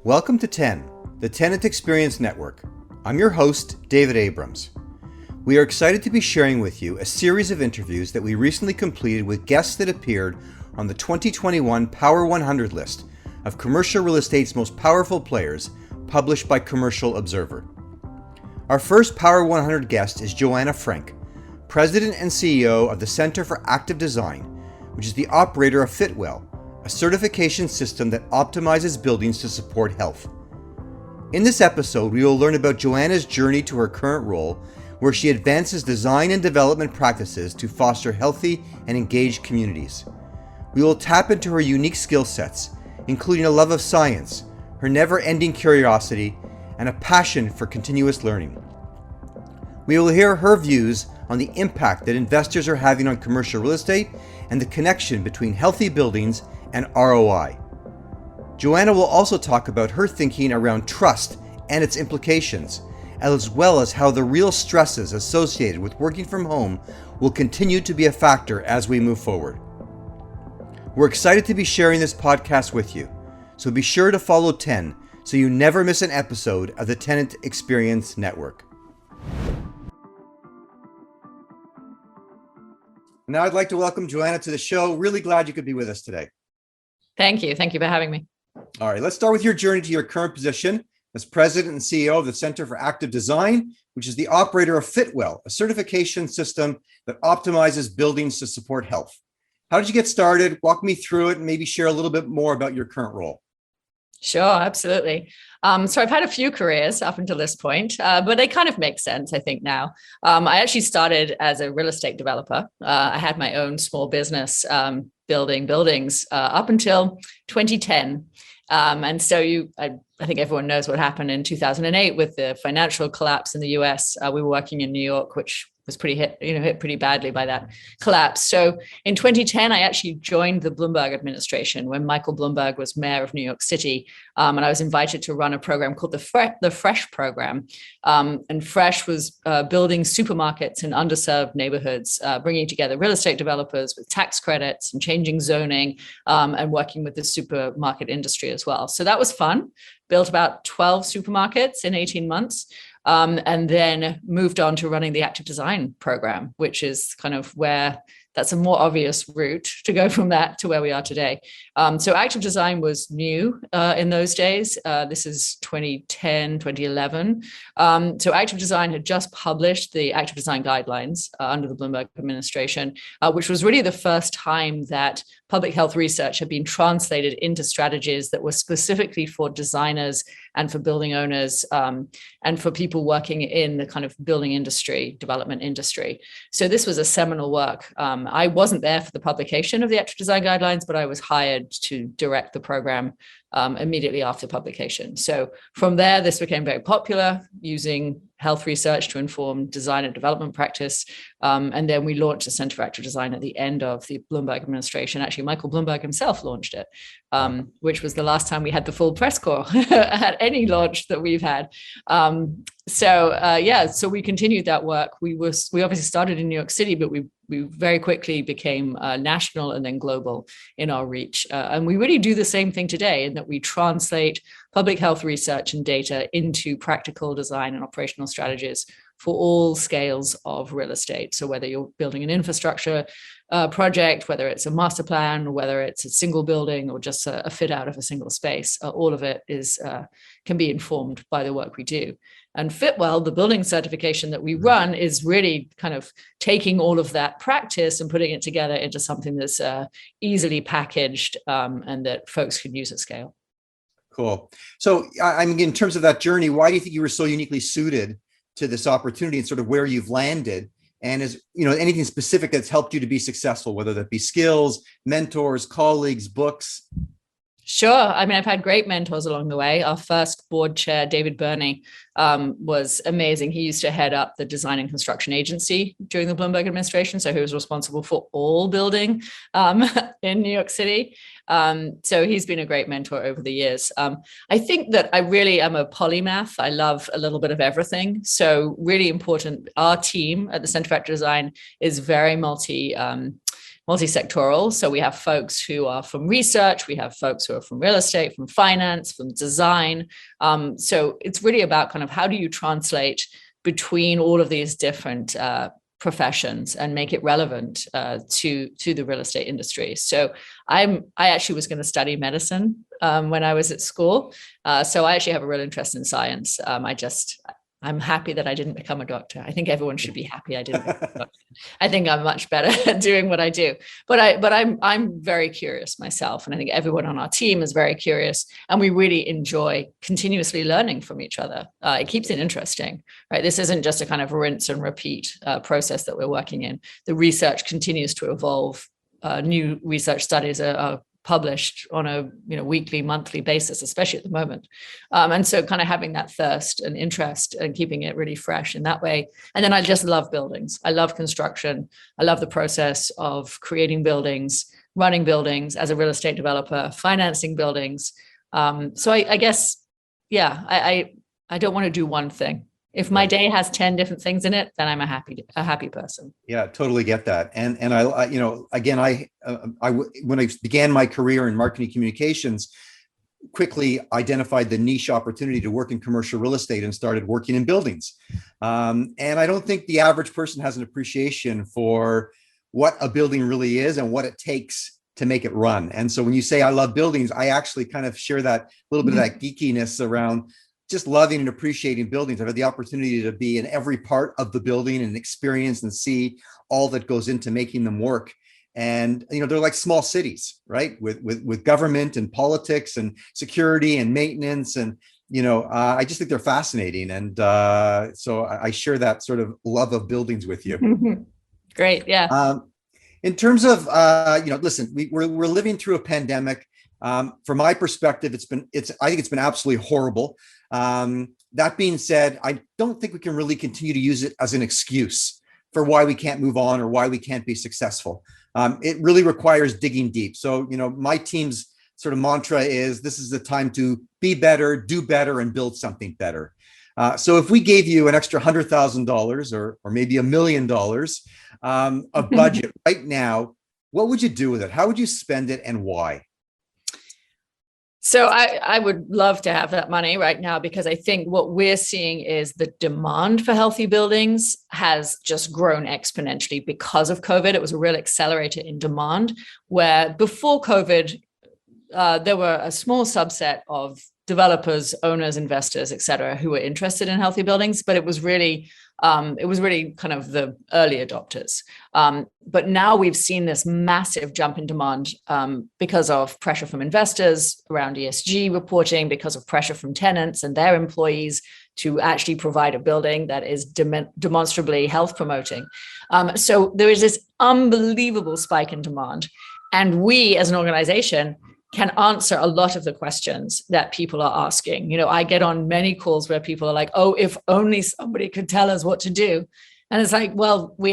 Welcome to 10, the Tenant Experience Network. I'm your host, David Abrams. We are excited to be sharing with you a series of interviews that we recently completed with guests that appeared on the 2021 Power 100 list of commercial real estate's most powerful players, published by Commercial Observer. Our first Power 100 guest is Joanna Frank, President and CEO of the Center for Active Design, which is the operator of Fitwell, a certification system that optimizes buildings to support health. In this episode, we will learn about Joanna's journey to her current role, where she advances design and development practices to foster healthy and engaged communities. We will tap into her unique skill sets, including a love of science, her never-ending curiosity, and a passion for continuous learning. We will hear her views on the impact that investors are having on commercial real estate and the connection between healthy buildings and ROI. Joanna will also talk about her thinking around trust and its implications, as well as how the real stresses associated with working from home will continue to be a factor as we move forward. We're excited to be sharing this podcast with you, so be sure to follow 10 so you never miss an episode of the Tenant Experience Network. Now I'd like to welcome Joanna to the show. Really glad you could be with us today. Thank you. Thank you for having me. All right, let's start with your journey to your current position as President and CEO of the Center for Active Design, which is the operator of Fitwell, a certification system that optimizes buildings to support health. How did you get started? Walk me through it and maybe share a little bit more about your current role. Sure, absolutely. So I've had a few careers up until this point, but they kind of make sense, I think, now. I actually started as a real estate developer. I had my own small business building buildings up until 2010. And so I think everyone knows what happened in 2008 with the financial collapse in the US. We were working in New York, which was hit pretty badly by that collapse. So in 2010, I actually joined the Bloomberg administration when Michael Bloomberg was mayor of New York City. And I was invited to run a program called the Fresh program. And Fresh was building supermarkets in underserved neighborhoods, bringing together real estate developers with tax credits and changing zoning and working with the supermarket industry as well. So that was fun. Built about 12 supermarkets in 18 months. And then moved on to running the active design program, which is kind of where that's a more obvious route to go from that to where we are today. So active design was new in those days. This is 2010, 2011. So active design had just published the active design guidelines under the Bloomberg administration, which was really the first time that public health research had been translated into strategies that were specifically for designers and for building owners and for people working in the kind of building industry, development industry. So this was a seminal work. I wasn't there for the publication of the active design guidelines, but I was hired to direct the program immediately after publication. So from there, this became very popular, using health research to inform design and development practice. And then we launched the Center for Active Design at the end of the Bloomberg administration. Actually, Michael Bloomberg himself launched it, which was the last time we had the full press corps at any launch that we've had. So we continued that work. We obviously started in New York City, but we very quickly became national and then global in our reach. And we really do the same thing today in that we translate public health research and data into practical design and operational strategies for all scales of real estate. So whether you're building an infrastructure project, whether it's a master plan, whether it's a single building or just a fit out of a single space, all of it can be informed by the work we do. And Fitwell, the building certification that we run, is really kind of taking all of that practice and putting it together into something that's easily packaged and that folks can use at scale. Cool. So, I mean, in terms of that journey, why do you think you were so uniquely suited to this opportunity and sort of where you've landed? And is, anything specific that's helped you to be successful, whether that be skills, mentors, colleagues, books? Sure. I mean, I've had great mentors along the way. Our first board chair, David Abrams, was amazing. He used to head up the design and construction agency during the Bloomberg administration. So he was responsible for all building in New York City. So he's been a great mentor over the years. I think that I really am a polymath. I love a little bit of everything. So really important. Our team at the Center for Active Design is very multi-sectoral. So we have folks who are from research, we have folks who are from real estate, from finance, from design. So it's really about kind of how do you translate between all of these different professions and make it relevant to the real estate industry. So I actually was going to study medicine when I was at school. So I actually have a real interest in science. I'm happy that I didn't become a doctor. I think everyone should be happy I didn't become a doctor. I think I'm much better at doing what I do. But I'm very curious myself. And I think everyone on our team is very curious. And we really enjoy continuously learning from each other. It keeps it interesting, right? This isn't just a kind of rinse and repeat process that we're working in. The research continues to evolve. New research studies are published on a weekly, monthly basis, especially at the moment. And so kind of having that thirst and interest and keeping it really fresh in that way. And then I just love buildings. I love construction. I love the process of creating buildings, running buildings as a real estate developer, financing buildings. So I guess, I don't want to do one thing. If my day has 10 different things in it, then I'm a happy person. Yeah, totally get that. And I when I began my career in marketing communications, quickly identified the niche opportunity to work in commercial real estate and started working in buildings. And I don't think the average person has an appreciation for what a building really is and what it takes to make it run. And so when you say I love buildings, I actually kind of share that little bit of that geekiness around just loving and appreciating buildings. I've had the opportunity to be in every part of the building and experience and see all that goes into making them work. And, they're like small cities, right? With government and politics and security and maintenance. And, I just think they're fascinating. And so I share that sort of love of buildings with you. Great. Yeah. In terms of, listen, we're living through a pandemic. From my perspective, I think it's been absolutely horrible. That being said, I don't think we can really continue to use it as an excuse for why we can't move on or why we can't be successful. It really requires digging deep. So, my team's sort of mantra is this is the time to be better, do better, and build something better. So if we gave you an extra $100,000 or maybe $1 million of budget right now, what would you do with it? How would you spend it and why? So I would love to have that money right now, because I think what we're seeing is the demand for healthy buildings has just grown exponentially because of COVID. It was a real accelerator in demand, where before COVID, there were a small subset of developers, owners, investors, et cetera, who were interested in healthy buildings, but it was really kind of the early adopters. But now we've seen this massive jump in demand because of pressure from investors around ESG reporting, because of pressure from tenants and their employees to actually provide a building that is demonstrably health promoting. So there is this unbelievable spike in demand. And we as an organization can answer a lot of the questions that people are asking. I get on many calls where people are like, oh, if only somebody could tell us what to do. And it's like, well, we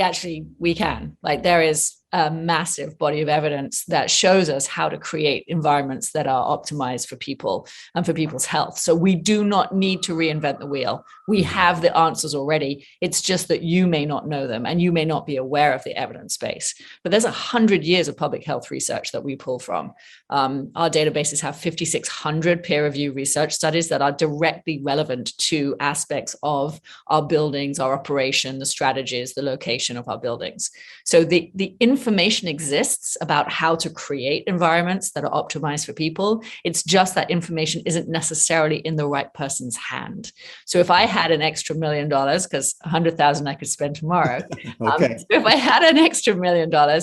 can. Like, there is a massive body of evidence that shows us how to create environments that are optimized for people and for people's health. So we do not need to reinvent the wheel. We have the answers already. It's just that you may not know them and you may not be aware of the evidence base. But there's 100 years of public health research that we pull from. Our databases have 5,600 peer-reviewed research studies that are directly relevant to aspects of our buildings, our operation, the strategies, the location of our buildings. So the information exists about how to create environments that are optimized for people. It's just that information isn't necessarily in the right person's hand. So if I had an extra $1 million, because 100,000 I could spend tomorrow. Okay. So if I had an extra $1 million,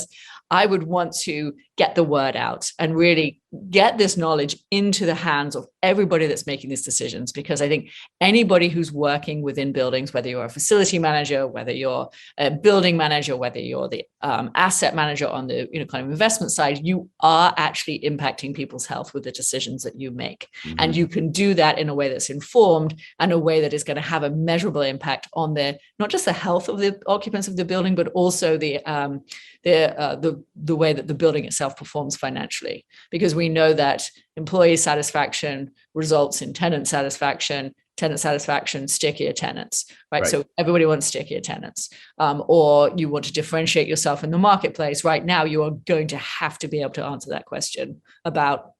I would want to get the word out and really get this knowledge into the hands of everybody that's making these decisions. Because I think anybody who's working within buildings, whether you're a facility manager, whether you're a building manager, whether you're the asset manager on the kind of investment side, you are actually impacting people's health with the decisions that you make. Mm-hmm. And you can do that in a way that's informed and a way that is going to have a measurable impact on not just the health of the occupants of the building, but also the way that the building itself performs financially. Because we know that employee satisfaction results in tenant satisfaction. tenant satisfaction, stickier tenants, right? Right. So everybody wants stickier tenants, or you want to differentiate yourself in the marketplace. Right now, you are going to have to be able to answer that question about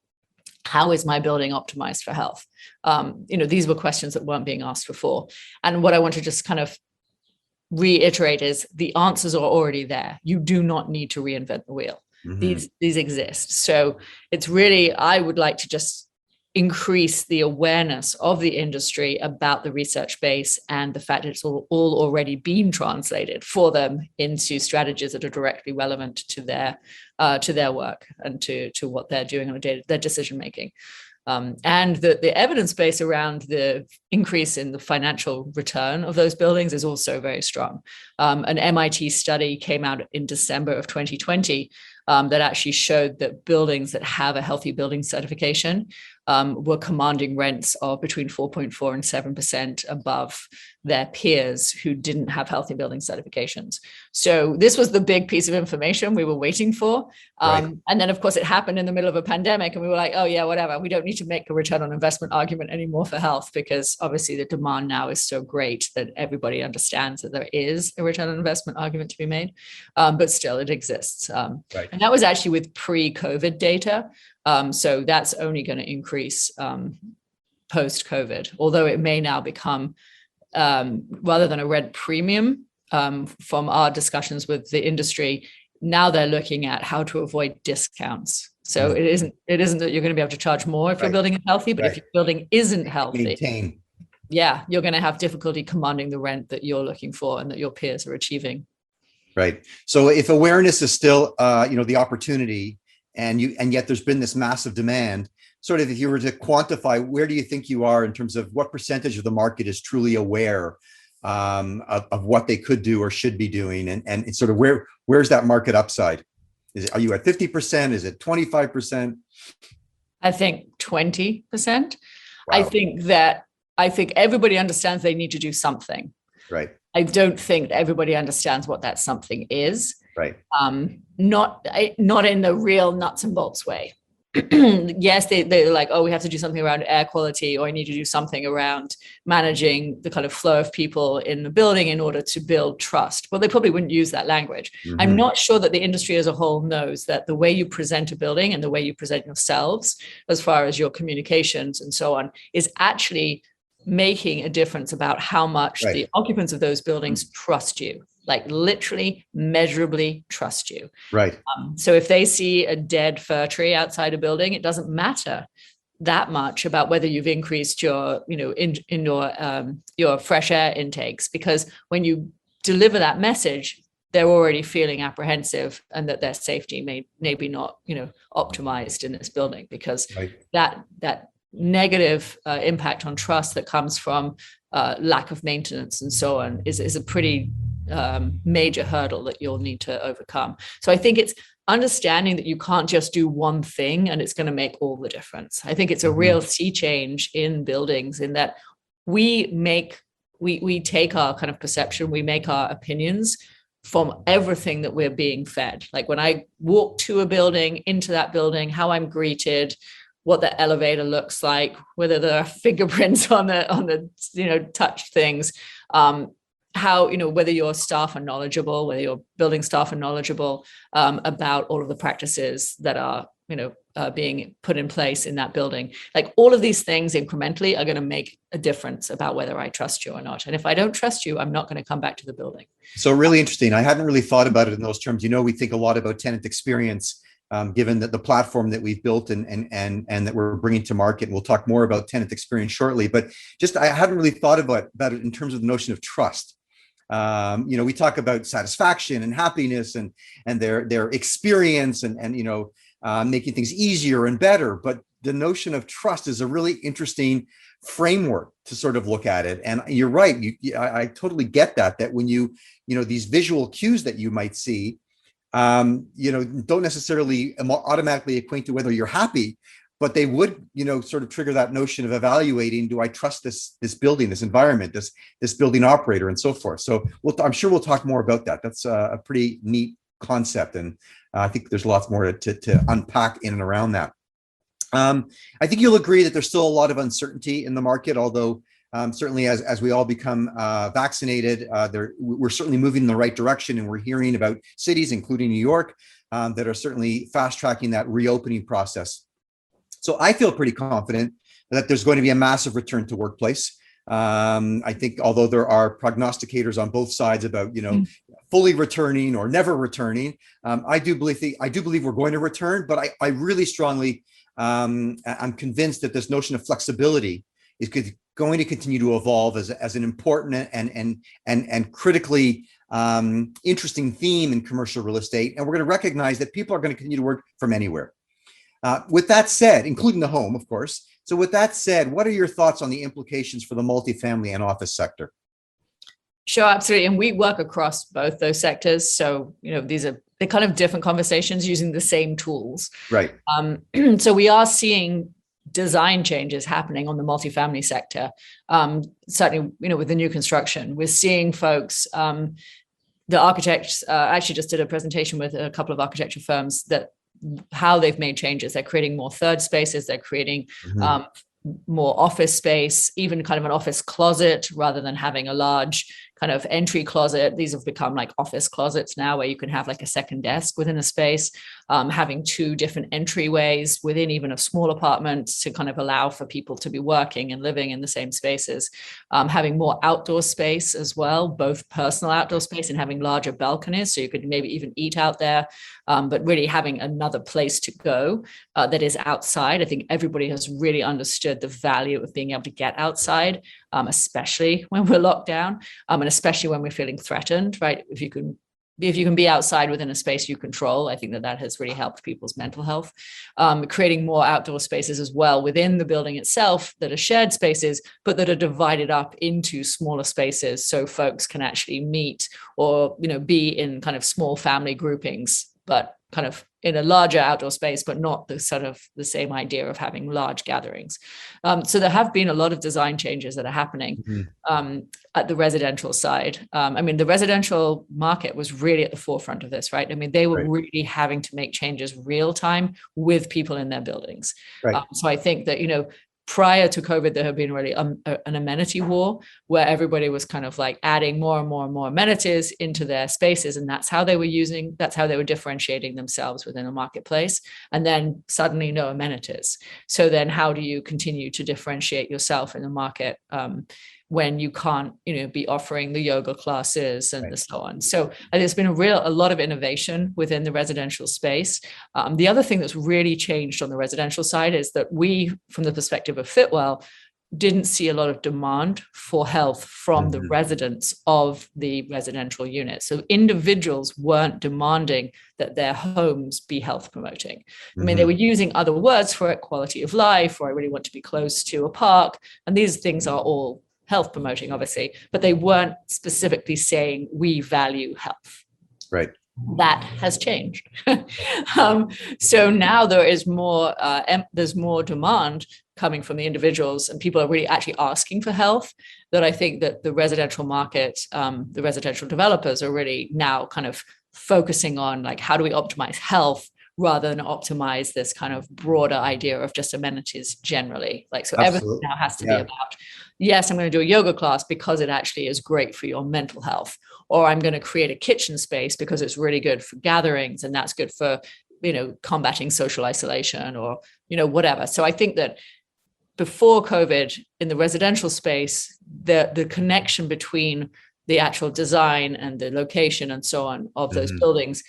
how is my building optimized for health? These were questions that weren't being asked before. And what I want to just kind of reiterate is the answers are already there. You do not need to reinvent the wheel. Mm-hmm. These exist. So it's really, I would like to just increase the awareness of the industry about the research base and the fact it's all already been translated for them into strategies that are directly relevant to their work and to what they're doing on a day, their decision making. And the evidence base around the increase in the financial return of those buildings is also very strong. An MIT study came out in December of 2020 that actually showed that buildings that have a healthy building certification were commanding rents of between 4.4 and 7% above their peers who didn't have healthy building certifications. So this was the big piece of information we were waiting for. Right. And then, of course, it happened in the middle of a pandemic, and we were like, oh, yeah, whatever. We don't need to make a return on investment argument anymore for health, because obviously the demand now is so great that everybody understands that there is a return on investment argument to be made. But still, it exists. Right. And that was actually with pre-COVID data. So that's only going to increase post-COVID, although it may now become, rather than a rent premium, from our discussions with the industry, now they're looking at how to avoid discounts. So it isn't that you're going to be able to charge more if your building is healthy, but if your building isn't healthy, you're going to have difficulty commanding the rent that you're looking for and that your peers are achieving. Right. So if awareness is still, the opportunity, and yet there's been this massive demand, sort of, if you were to quantify, where do you think you are in terms of what percentage of the market is truly aware of what they could do or should be doing, and sort of where's that market upside? Are you at 50%? Is it 25%? I think 20%. Wow. I think everybody understands they need to do something. Right. I don't think everybody understands what that something is. Right. Not in the real nuts and bolts way. Yes, they're like, oh, we have to do something around air quality, or I need to do something around managing the kind of flow of people in the building in order to build trust. Well, they probably wouldn't use that language. Mm-hmm. I'm not sure that the industry as a whole knows that the way you present a building and the way you present yourselves, as far as your communications and so on, is actually making a difference about how much the occupants of those buildings trust you. Like literally measurably trust you. Right. So if they see a dead fir tree outside a building, it doesn't matter that much about whether you've increased your, your fresh air intakes, because when you deliver that message, they're already feeling apprehensive and that their safety may be not, optimized in this building, because that negative impact on trust that comes from lack of maintenance and so on is a pretty major hurdle that you'll need to overcome. So I think it's understanding that you can't just do one thing and it's going to make all the difference. I think it's a real sea change in buildings, in that we take our kind of perception, we make our opinions from everything that we're being fed. Like when I walk to a building, into that building, how I'm greeted, what the elevator looks like, whether there are fingerprints on the touched things, how, whether your staff are knowledgeable, whether your building staff are knowledgeable about all of the practices that are, being put in place in that building. Like all of these things incrementally are going to make a difference about whether I trust you or not. And if I don't trust you, I'm not going to come back to the building. So really interesting. I hadn't really thought about it in those terms. We think a lot about tenant experience, given that the platform that we've built and that we're bringing to market. And we'll talk more about tenant experience shortly, but just, I hadn't really thought about it in terms of the notion of trust. We talk about satisfaction and happiness and their experience and making things easier and better. But the notion of trust is a really interesting framework to sort of look at it. And you're right. I totally get that when these visual cues that you might see, don't necessarily automatically equate to whether you're happy, but they would, sort of trigger that notion of evaluating, do I trust this building, this environment, this building operator, and so forth. So I'm sure we'll talk more about that. That's a pretty neat concept. And I think there's lots more to unpack in and around that. I think you'll agree that there's still a lot of uncertainty in the market, although Certainly, as we all become vaccinated, we're certainly moving in the right direction, and we're hearing about cities, including New York, that are certainly fast tracking that reopening process. So I feel pretty confident that there's going to be a massive return to workplace. I think although there are prognosticators on both sides about, fully returning or never returning, I do believe we're going to return, but I really strongly, I'm convinced that this notion of flexibility is going to continue to evolve as an important and critically interesting theme in commercial real estate. And we're going to recognize that people are going to continue to work from anywhere. With that said, including the home, of course. So with that said, what are your thoughts on the implications for the multifamily and office sector? Sure, absolutely. And we work across both those sectors. So, they're kind of different conversations using the same tools. Right. So we are seeing design changes happening on the multifamily sector. Certainly, with the new construction, we're seeing folks, the architects actually just did a presentation with a couple of architecture firms that how they've made changes. They're creating more third spaces. They're creating more office space, even kind of an office closet rather than having a large kind of entry closet. These have become like office closets now where you can have like a second desk within a space, having two different entryways within even a small apartment to kind of allow for people to be working and living in the same spaces, having more outdoor space as well, both personal outdoor space and having larger balconies. So you could maybe even eat out there, but really having another place to go that is outside. I think everybody has really understood the value of being able to get outside, especially when we're locked down, and especially when we're feeling threatened, right? If you can be outside within a space you control, I think that has really helped people's mental health. Creating more outdoor spaces as well within the building itself that are shared spaces, but that are divided up into smaller spaces so folks can actually meet or, be in kind of small family groupings, but kind of in a larger outdoor space, but not the sort of the same idea of having large gatherings. So there have been a lot of design changes that are happening at the residential side. The residential market was really at the forefront of this, right? They were really having to make changes real time with people in their buildings. Right. So I think that, prior to COVID, there had been really an amenity war where everybody was kind of like adding more and more and more amenities into their spaces. And that's how they were differentiating themselves within a marketplace. And then suddenly no amenities. So then how do you continue to differentiate yourself in the market when you can't, be offering the yoga classes and so on. So there's been a lot of innovation within the residential space. The other thing that's really changed on the residential side is that we, from the perspective of Fitwell, didn't see a lot of demand for health from the residents of the residential unit. So individuals weren't demanding that their homes be health promoting. They were using other words for it, quality of life, or I really want to be close to a park. And these things are all health promoting, obviously, but they weren't specifically saying we value health. Right. That has changed. So now there is there's more demand coming from the individuals, and people are really actually asking for health, that I think that the residential market, the residential developers are really now kind of focusing on, like, how do we optimize health rather than optimize this kind of broader idea of just amenities generally. Like, so Absolutely. Everything now has to be about, yes, I'm going to do a yoga class because it actually is great for your mental health, or I'm going to create a kitchen space because it's really good for gatherings and that's good for, combating social isolation or, whatever. So I think that before COVID, in the residential space, the connection between the actual design and the location and so on of those buildings,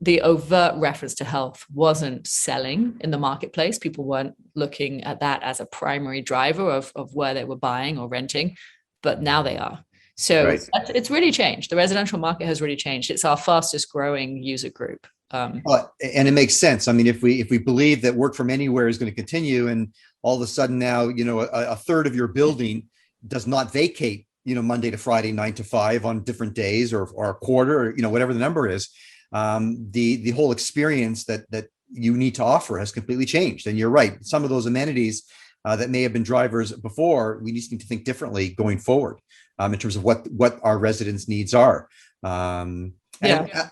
the overt reference to health wasn't selling in the marketplace. People weren't looking at that as a primary driver of where they were buying or renting, but now they are. So it's really changed. The residential market has really changed. It's our fastest growing user group. And it makes sense. If we believe that work from anywhere is going to continue, and all of a sudden now, a third of your building does not vacate, Monday to Friday, 9 to 5 on different days, or a quarter, or, whatever the number is. The whole experience that you need to offer has completely changed. And you're right. Some of those amenities that may have been drivers before, we just need to think differently going forward in terms of what our residents' needs are. And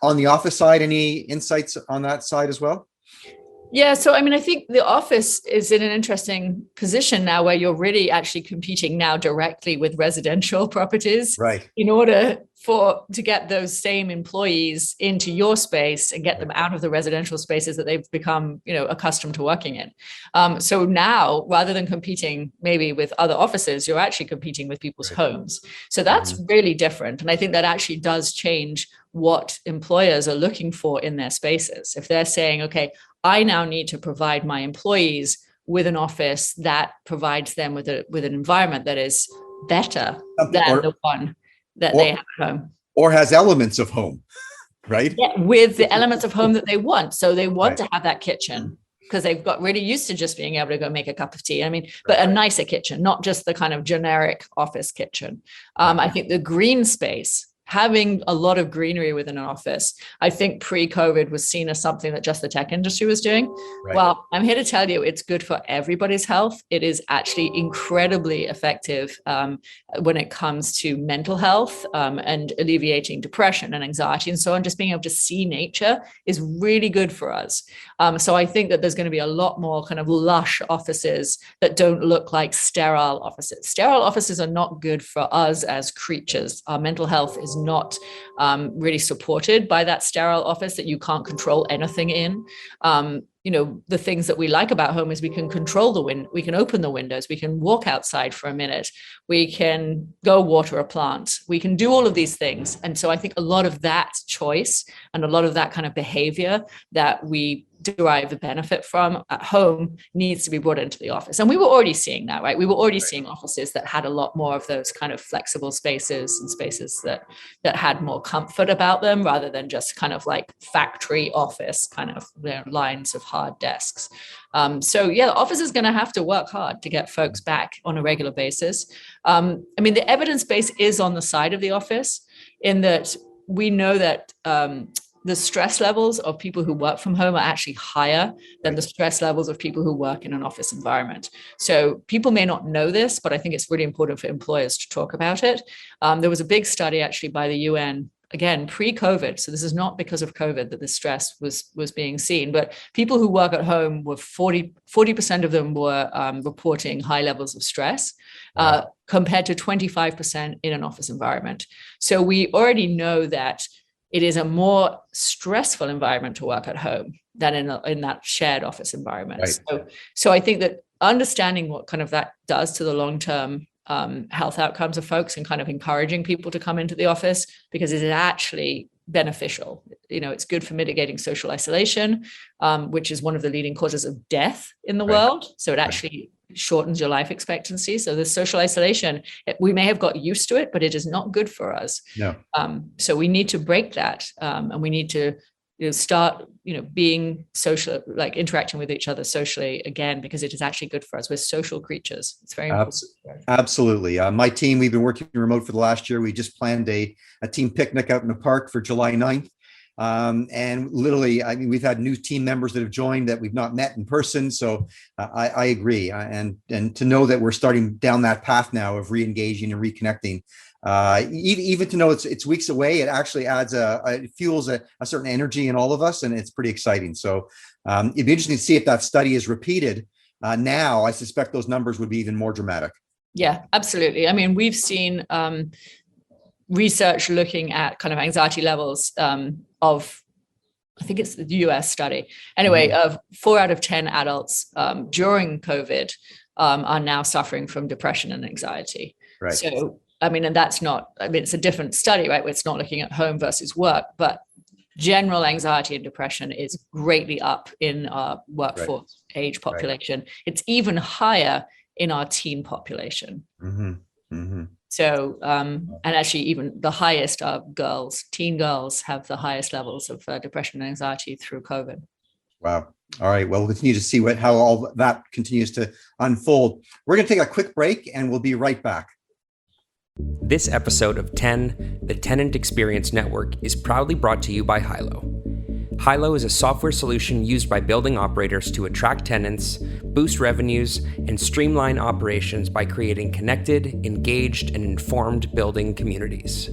on the office side, any insights on that side as well? Yeah, so I mean, I think the office is in an interesting position now where you're really actually competing now directly with residential properties Right. in order to get those same employees into your space and get them out of the residential spaces that they've become, accustomed to working in. So now, rather than competing maybe with other offices, you're actually competing with people's homes. So that's really different. And I think that actually does change what employers are looking for in their spaces. If they're saying, okay, I now need to provide my employees with an office that provides them with an environment that is better than the one that they have at home. Or has elements of home, right? Yeah, with the elements of home that they want. So they want to have that kitchen because they've got really used to just being able to go make a cup of tea. I mean, but a nicer kitchen, not just the kind of generic office kitchen. I think the green space, having a lot of greenery within an office, I think pre-COVID was seen as something that just the tech industry was doing. Right. Well, I'm here to tell you it's good for everybody's health. It is actually incredibly effective when it comes to mental health and alleviating depression and anxiety and so on. Just being able to see nature is really good for us. So I think that there's going to be a lot more kind of lush offices that don't look like sterile offices. Sterile offices are not good for us as creatures. Our mental health is not really supported by that sterile office that you can't control anything in. The things that we like about home is we can control the wind, we can open the windows, we can walk outside for a minute, we can go water a plant, we can do all of these things. And so I think a lot of that choice and a lot of that kind of behavior that we derive the benefit from at home needs to be brought into the office. And we were already seeing that, right? We were already seeing offices that had a lot more of those kind of flexible spaces and spaces that had more comfort about them rather than just kind of like factory office kind of lines of hard desks. So yeah, the office is going to have to work hard to get folks back on a regular basis. I mean, the evidence base is on the side of the office in that we know that the stress levels of people who work from home are actually higher than the stress levels of people who work in an office environment. So people may not know this, but I think it's really important for employers to talk about it. There was a big study actually by the UN, again, pre-COVID. So this is not because of COVID that the stress was being seen, but people who work at home were 40% of them were reporting high levels of stress compared to 25% in an office environment. So we already know that it is a more stressful environment to work at home than in that shared office environment. Right. So I think that understanding what kind of that does to the long-term health outcomes of folks and kind of encouraging people to come into the office because it is actually beneficial. It's good for mitigating social isolation, which is one of the leading causes of death in the world. So it actually shortens your life expectancy. So the social isolation, we may have got used to it, but it is not good for us. No. So we need to break that, and we need to start, being social, like interacting with each other socially again, because it is actually good for us. We're social creatures. It's very important. Absolutely. My team, we've been working remote for the last year. We just planned a team picnic out in the park for July 9th. And literally, I mean, we've had new team members that have joined that we've not met in person. So I agree. And to know that we're starting down that path now of re-engaging and reconnecting, even to know it's weeks away, it actually adds it fuels a certain energy in all of us. And it's pretty exciting. So it'd be interesting to see if that study is repeated. Now, I suspect those numbers would be even more dramatic. Yeah, absolutely. I mean, we've seen research looking at kind of anxiety levels of, I think it's the US study. Anyway, of 4 out of 10 adults during COVID are now suffering from depression and anxiety. Right. So, I mean, and that's not, I mean, it's a different study, right? Where it's not looking at home versus work, but general anxiety and depression is greatly up in our workforce age population. Right. It's even higher in our teen population. Mm-hmm. Mm-hmm. So, and actually even the highest are girls. Teen girls have the highest levels of depression and anxiety through COVID. Wow. All right. Well, we'll continue to see how all that continues to unfold. We're going to take a quick break and we'll be right back. This episode of 10, the Tenant Experience Network, is proudly brought to you by HILO. HILO is a software solution used by building operators to attract tenants, boost revenues, and streamline operations by creating connected, engaged, and informed building communities.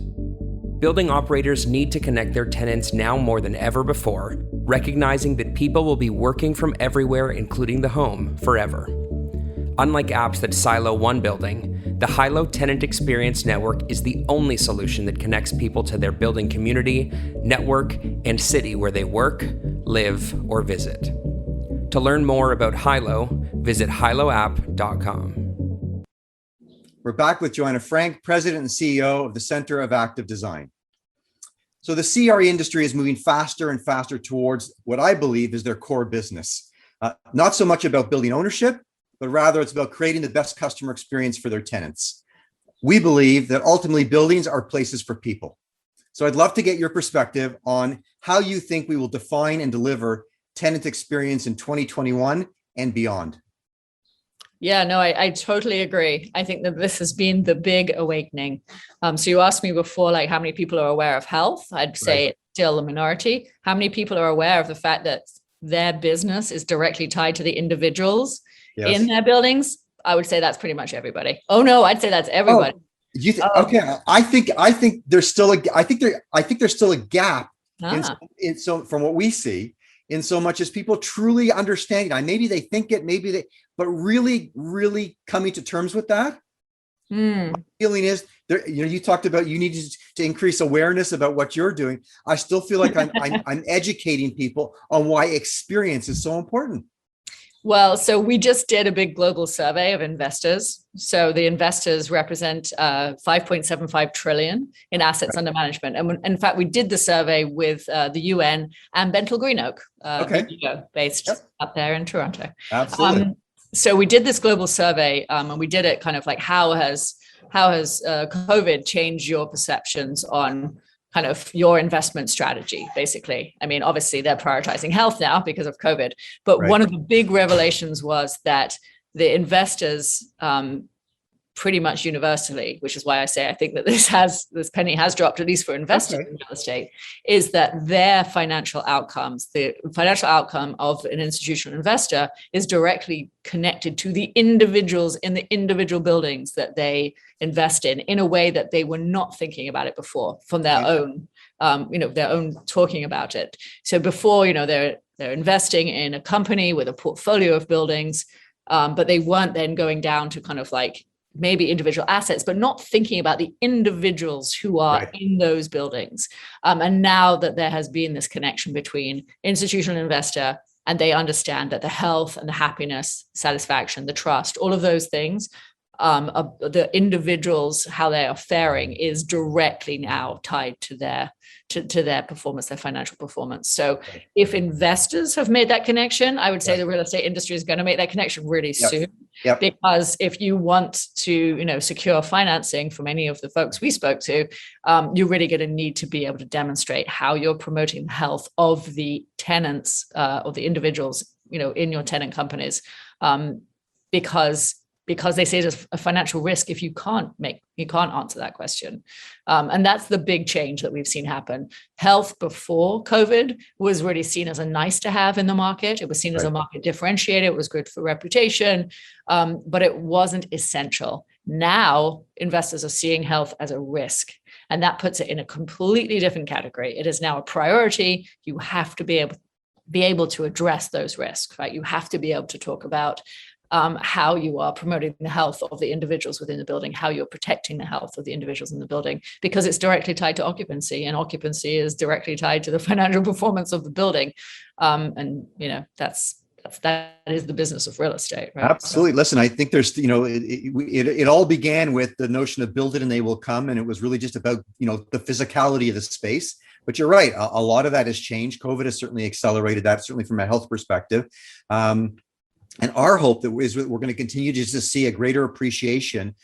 Building operators need to connect their tenants now more than ever before, recognizing that people will be working from everywhere, including the home, forever. Unlike apps that silo one building, the HILO Tenant Experience Network is the only solution that connects people to their building community, network, and city where they work, live, or visit. To learn more about HILO, visit hiloapp.com. We're back with Joanna Frank, President and CEO of the Center of Active Design. So the CRE industry is moving faster and faster towards what I believe is their core business. Not so much about building ownership, but rather it's about creating the best customer experience for their tenants. We believe that ultimately buildings are places for people. So I'd love to get your perspective on how you think we will define and deliver tenant experience in 2021 and beyond. Yeah, no, I totally agree. I think that this has been the big awakening. So you asked me before, like how many people are aware of health? I'd say it's still a minority. How many people are aware of the fact that their business is directly tied to the individuals in their buildings? I would say that's pretty much everybody. Oh no, I'd say that's everybody. Okay, I think there's still a gap in so from what we see, in so much as people truly understand. Maybe they think it, but really coming to terms with that. My feeling is there. You talked about you need to increase awareness about what you're doing. I still feel like I'm educating people on why experience is so important. Well, so we just did a big global survey of investors. So the investors represent 5.75 trillion in assets under management. And in fact, we did the survey with the UN and Bentley Green Oak, based up there in Toronto. Absolutely. So we did this global survey and we did it kind of like, how has COVID changed your perceptions on kind of your investment strategy, basically? I mean, obviously they're prioritizing health now because of COVID, but one of the big revelations was that the investors pretty much universally, which is why I say I think that this penny has dropped, at least for investors in real estate, is that their financial outcomes, the financial outcome of an institutional investor is directly connected to the individuals in the individual buildings that they invest in a way that they were not thinking about it before from their own, their own talking about it. So before, they're investing in a company with a portfolio of buildings, but they weren't then going down to kind of like maybe individual assets, but not thinking about the individuals who are in those buildings. And now that there has been this connection between institutional investor and they understand that the health and the happiness, satisfaction, the trust, all of those things, the individuals, how they are faring is directly now tied to their performance, their financial performance. So if investors have made that connection, I would say the real estate industry is going to make that connection really soon. Because if you want to, secure financing from any of the folks we spoke to, you're really going to need to be able to demonstrate how you're promoting the health of the tenants or the individuals, in your tenant companies, because they say there's a financial risk if you can't answer that question. And that's the big change that we've seen happen. Health before COVID was really seen as a nice to have in the market. It was seen as a market differentiator. It was good for reputation, but it wasn't essential. Now investors are seeing health as a risk, and that puts it in a completely different category. It is now a priority. You have to be able to address those risks, right? You have to be able to talk about how you are promoting the health of the individuals within the building, how you're protecting the health of the individuals in the building, because it's directly tied to occupancy, and occupancy is directly tied to the financial performance of the building. That is the business of real estate, right? Absolutely. So, listen, I think there's, it all began with the notion of build it and they will come. And it was really just about, the physicality of the space. But you're right. A lot of that has changed. COVID has certainly accelerated that, certainly from a health perspective. And our hope is that we're going to continue to just see a greater appreciation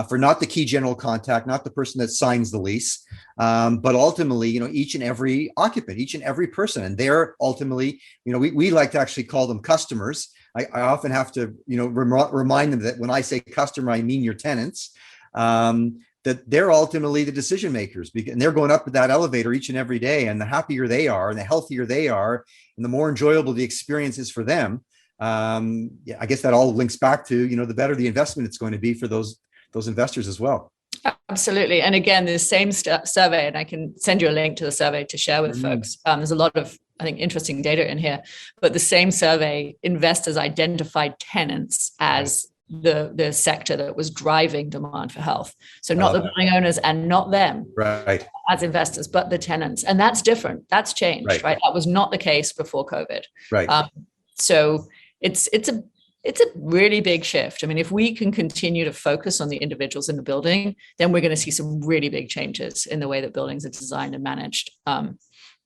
for not the key general contact, not the person that signs the lease, but ultimately, each and every occupant, each and every person. And they're ultimately, we like to actually call them customers. I often have to, remind them that when I say customer, I mean your tenants, that they're ultimately the decision makers, and they're going up that elevator each and every day. And the happier they are and the healthier they are, and the more enjoyable the experience is for them. I guess that all links back to, the better the investment it's going to be for those investors as well. Absolutely. And again, the same survey, and I can send you a link to the survey to share with folks. There's a lot of, I think, interesting data in here, but the same survey, investors identified tenants as the sector that was driving demand for health. So not the building owners and not them as investors, but the tenants. And that's different. That's changed, right? That was not the case before COVID. So it's a really big shift. I mean, if we can continue to focus on the individuals in the building, then we're going to see some really big changes in the way that buildings are designed and managed.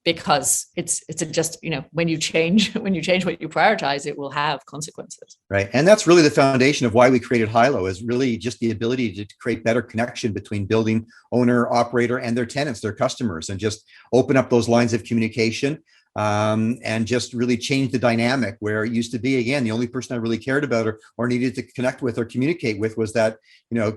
Because it's just, when you change what you prioritize, it will have consequences. Right. And that's really the foundation of why we created HILO, is really just the ability to create better connection between building owner, operator, and their tenants, their customers, and just open up those lines of communication. And just really change the dynamic where it used to be, again, the only person I really cared about or needed to connect with or communicate with was that,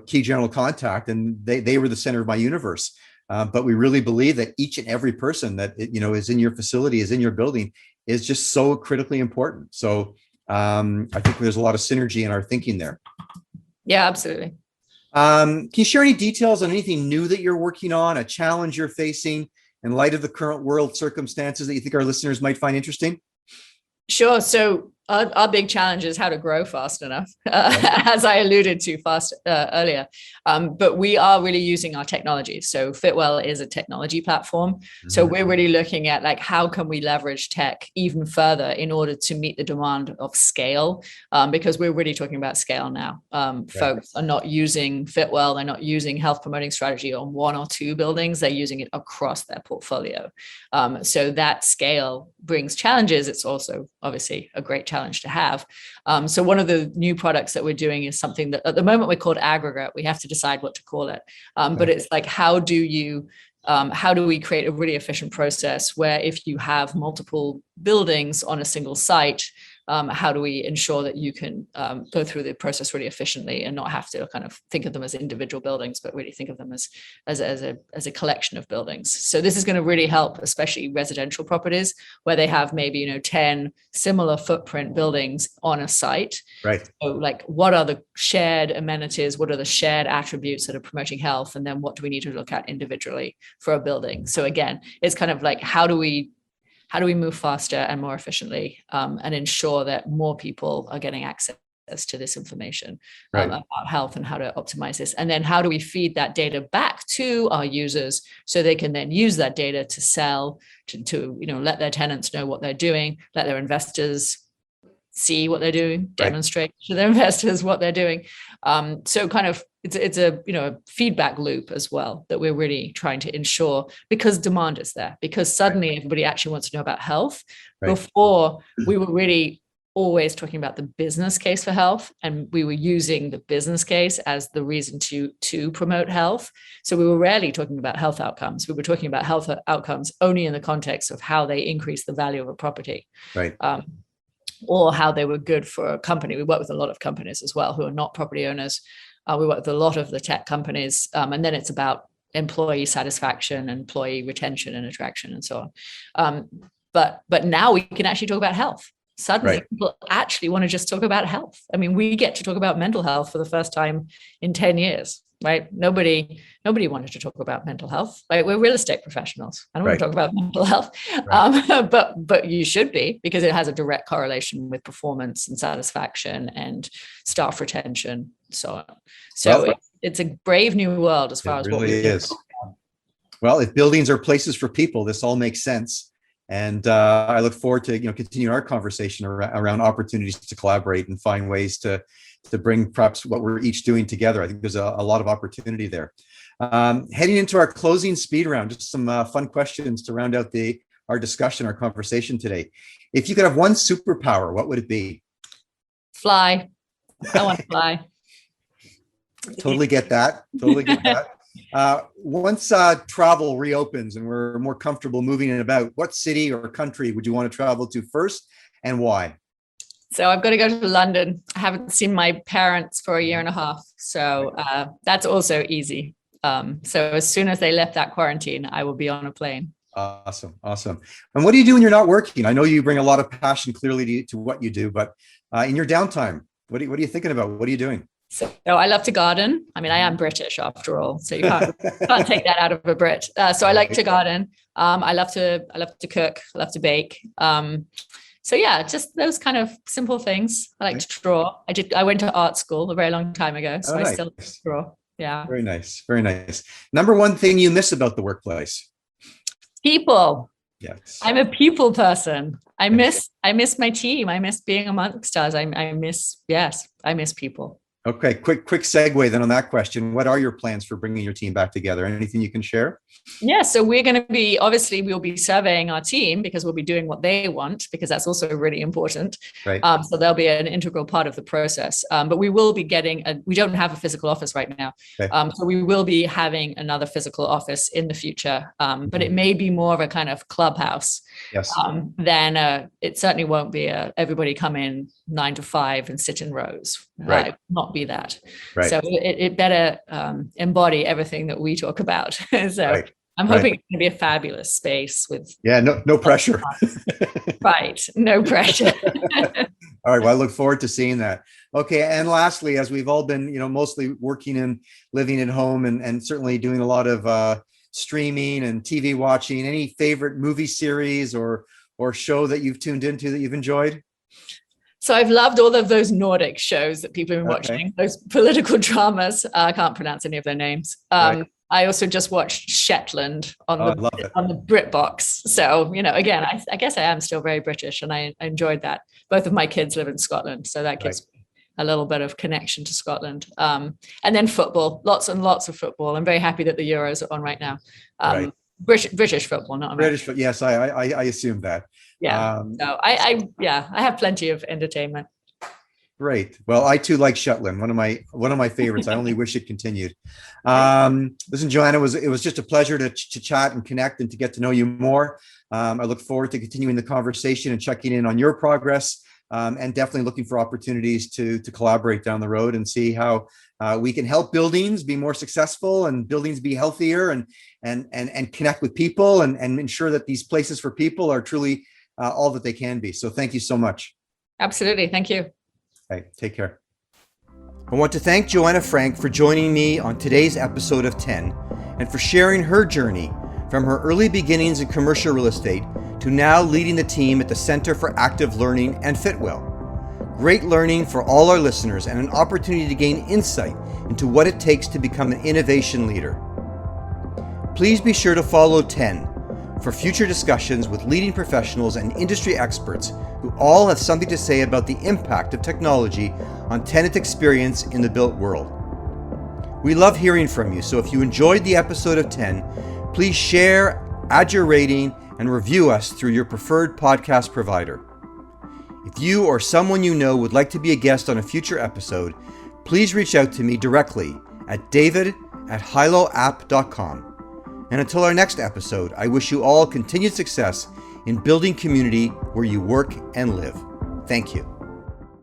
key general contact, and they were the center of my universe. But we really believe that each and every person that, is in your facility, is in your building, is just so critically important. So I think there's a lot of synergy in our thinking there. Yeah, absolutely. Can you share any details on anything new that you're working on, a challenge you're facing in light of the current world circumstances that you think our listeners might find interesting? Sure. So our big challenge is how to grow fast enough, as I alluded to earlier. But we are really using our technology. So Fitwell is a technology platform. So we're really looking at how can we leverage tech even further in order to meet the demand of scale, because we're really talking about scale now. Folks are not using Fitwell. They're not using health promoting strategy on one or two buildings. They're using it across their portfolio. So that scale brings challenges. It's also obviously a great challenge to have. So one of the new products that we're doing is something that at the moment we're called aggregate. We have to decide what to call it. But it's how do we create a really efficient process where if you have multiple buildings on a single site, how do we ensure that you can go through the process really efficiently and not have to kind of think of them as individual buildings, but really think of them as a collection of buildings. So this is going to really help, especially residential properties where they have maybe 10 similar footprint buildings on a site. Right. So what are the shared amenities? What are the shared attributes that are promoting health? And then what do we need to look at individually for a building? So again, it's kind of how do we move faster and more efficiently and ensure that more people are getting access to this information about health and how to optimize this? And then how do we feed that data back to our users so they can then use that data to sell, to let their tenants know what they're doing, let their investors see what they're doing, demonstrate to their investors what they're doing. So kind of it's a feedback loop as well that we're really trying to ensure, because demand is there, because suddenly everybody actually wants to know about health. Before, we were really always talking about the business case for health, and we were using the business case as the reason to promote health. So we were rarely talking about health outcomes. We were talking about health outcomes only in the context of how they increase the value of a property. Or how they were good for a company. We work with a lot of companies as well who are not property owners. We work with a lot of the tech companies, and then it's about employee satisfaction, employee retention and attraction, and so on. But now we can actually talk about health. Suddenly, people actually want to just talk about health. I mean, we get to talk about mental health for the first time in 10 years, right? Nobody wanted to talk about mental health. We're real estate professionals. I don't want to talk about mental health, but you should be, because it has a direct correlation with performance and satisfaction and staff retention, so on. So it's a brave new world as far as what we is. Well, if buildings are places for people, this all makes sense. And I look forward to continue our conversation around opportunities to collaborate and find ways to bring perhaps what we're each doing together. I think there's a lot of opportunity there. Heading into our closing speed round, just some fun questions to round out our discussion, our conversation today. If you could have one superpower, what would it be? Fly. I want to fly. Totally get that. Once travel reopens and we're more comfortable moving in about, what city or country would you want to travel to first, and why? So I've got to go to London. I haven't seen my parents for a year and a half. So that's also easy. So as soon as they left that quarantine, I will be on a plane. Awesome. And what do you do when you're not working? I know you bring a lot of passion clearly to what you do, but in your downtime, what are you thinking about? What are you doing? So I love to garden. I mean, I am British after all, so you can't take that out of a Brit. So I like to garden. I love to cook. I love to bake. So yeah, just those kind of simple things. I like to draw. I went to art school a very long time ago, so I still like to draw. Yeah. Very nice. Very nice. Number one thing you miss about the workplace? People. Yes. I'm a people person. I miss my team. I miss being amongst us. I miss people. Okay, quick segue then on that question. What are your plans for bringing your team back together? Anything you can share? Yeah, so we're going to be, obviously we'll be surveying our team because we'll be doing what they want, because that's also really important. Right. So they'll be an integral part of the process. But we will be we don't have a physical office right now. Okay. So we will be having another physical office in the future. But it may be more of a kind of clubhouse. Yes. Then it certainly won't be everybody come in 9 to 5 and sit in rows. Right. Not be that. Right. So it better embody everything that we talk about. So right. I'm hoping it's going to be a fabulous space with. Yeah, no pressure. Right. No pressure. All right. Well, I look forward to seeing that. Okay. And lastly, as we've all been, mostly working and living at home and certainly doing a lot of streaming and TV watching, any favorite movie series or show that you've tuned into that you've enjoyed? So I've loved all of those Nordic shows that people have been watching, those political dramas. I can't pronounce any of their names. Right. I also just watched Shetland on the BritBox. So, again, I guess I am still very British and I enjoyed that. Both of my kids live in Scotland, so that gives me a little bit of connection to Scotland. And then football, lots and lots of football. I'm very happy that the Euros are on right now. British football, not American. British, yes, I assumed that. Yeah. So I have plenty of entertainment. Great. Well, I too like Shetland, one of my favorites. I only wish it continued. Listen, Joanna, it was just a pleasure to chat and connect and to get to know you more. I look forward to continuing the conversation and checking in on your progress, and definitely looking for opportunities to collaborate down the road and see how we can help buildings be more successful and buildings be healthier and connect with people and ensure that these places for people are truly all that they can be. So thank you so much. Absolutely. Thank you. All right, take care. I want to thank Joanna Frank for joining me on today's episode of 10 and for sharing her journey from her early beginnings in commercial real estate to now leading the team at the Center for Active Learning and Fitwell. Great learning for all our listeners and an opportunity to gain insight into what it takes to become an innovation leader. Please be sure to follow 10 for future discussions with leading professionals and industry experts who all have something to say about the impact of technology on tenant experience in the built world. We love hearing from you, so if you enjoyed the episode of 10, please share, add your rating, and review us through your preferred podcast provider. If you or someone you know would like to be a guest on a future episode, please reach out to me directly at david@hiloapp.com. And until our next episode, I wish you all continued success in building community where you work and live. Thank you.